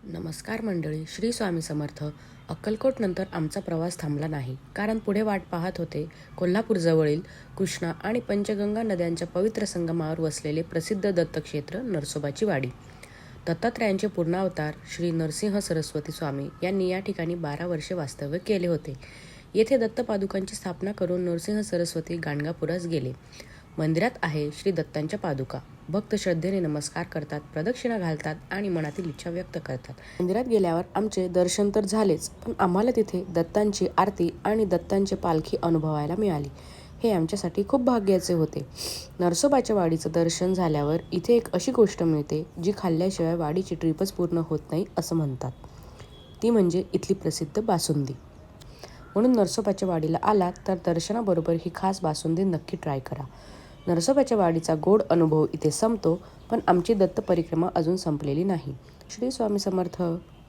नमस्कार मंडळी, श्री स्वामी समर्थ. अक्कलकोट नंतर आमचा प्रवास थांबला नाही, कारण पुढे वाट पाहत होते कोल्हापूरजवळील कृष्णा आणि पंचगंगा नद्यांच्या पवित्र संगमावर वसलेले प्रसिद्ध दत्तक्षेत्र नरसोबाची वाडी. दत्तात्रयांचे पूर्णावतार श्री नरसिंह सरस्वती स्वामी यांनी या ठिकाणी 12 वर्षे वास्तव्य केले होते. येथे दत्तपादुकांची स्थापना करून नरसिंह सरस्वती गाणगापुरास गेले. मंदिरात आहे श्री दत्तांच्या पादुका. भक्त श्रद्धेने नमस्कार करतात, प्रदक्षिणा घालतात आणि मनातील इच्छा व्यक्त करतात. मंदिरात गेल्यावर आमचे दर्शन तर झालेच, पण आम्हाला तिथे दत्तांची आरती आणि दत्तांची पालखी अनुभवायला मिळाली. हे आमच्यासाठी खूप भाग्याचे होते. नरसोबाच्या वाडीचं दर्शन झाल्यावर इथे एक अशी गोष्ट मिळते जी खाल्ल्याशिवाय वाडीची ट्रिपच पूर्ण होत नाही असं म्हणतात. ती म्हणजे इथली प्रसिद्ध बासुंदी. म्हणून नरसोबाच्या वाडीला आलात तर दर्शनाबरोबर ही खास बासुंदी नक्की ट्राय करा. नरसोबाच्या वाडीचा गोड अनुभव इथे संपतो, पण आमची दत्त परिक्रमा अजून संपलेली नाही. श्री स्वामी समर्थ.